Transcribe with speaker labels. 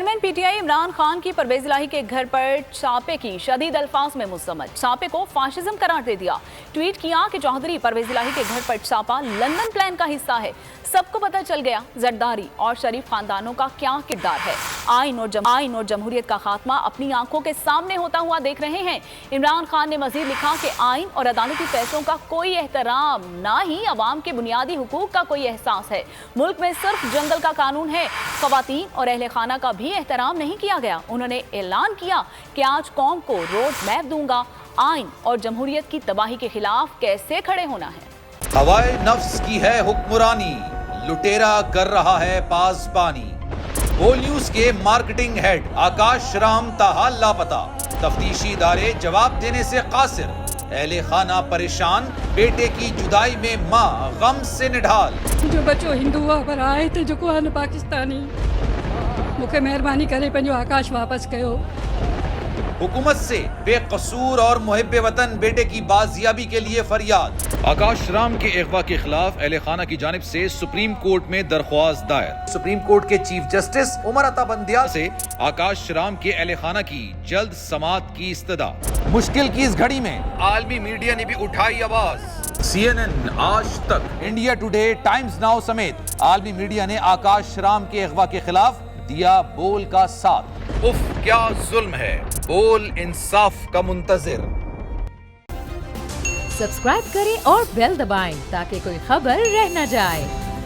Speaker 1: Chairman PTI Imran Khan की परवेज इलाही के घर पर छापे की शदीद अल्फाज में मुस्तमद, छापे को फाशिज्म करार दे दिया। ट्वीट किया कि चौधरी परवेज इलाही के घर पर छापा लंदन प्लान का हिस्सा है। सबको पता चल गया जरदारी और शरीफ खानदानों का क्या किरदार है। आइन और जमहूरियत का खात्मा अपनी आंखों के सामने होता हुआ देख रहे हैं। इमरान खान ने मजीद लिखा कि आइन और अदालती फैसलों का कोई एहतराम, ना ही अवाम के बुनियादी हुकूक का कोई एहसास है। मुल्क में सिर्फ जंगल का कानून है, खवातीन और अहले खाना का भी एहतराम नहीं किया गया। उन्होंने ऐलान किया कि आज कौम को रोड मैप दूंगा, आइन और जमहूरियत की तबाही के खिलाफ कैसे खड़े होना है।
Speaker 2: हवाए नफ्स की है हुक्मरानी, लुटेरा कर रहा है पासबानी। बोल न्यूज के मार्केटिंग हेड आकाश राम ताहा लापता, तफ्तीशी इदारे जवाब देने से कासिर। अहले खाना परेशान, बेटे की जुदाई में माँ गम से निढाल।
Speaker 3: जो बच्चो हिंदू पर आए थे जो को पाकिस्तानी, मुझे मेहरबानी करे पंहिंजो आकाश वापस कयो।
Speaker 2: हुकूमत से बेकसूर और मुहिब्बे वतन बेटे की बाजियाबी के लिए फरियाद। आकाश राम के अगवा के खिलाफ अहले खाना की जानिब से सुप्रीम कोर्ट में दरख्वास्त दायर। सुप्रीम कोर्ट के चीफ जस्टिस उमर अता बंदियाल से आकाश राम के अहले खाना की जल्द समाअत की इस्तदा। मुश्किल की इस घड़ी में आलमी मीडिया ने भी उठाई आवाज। CNN, आज तक, इंडिया टुडे, टाइम्स नाउ समेत आलमी मीडिया ने आकाश राम के अगवा के खिलाफ दिया बोल का साथ। उफ क्या जुल्म है, बोल इंसाफ का मुंतजिर।
Speaker 4: सब्सक्राइब करें और बेल दबाएं ताकि कोई खबर रह न जाए।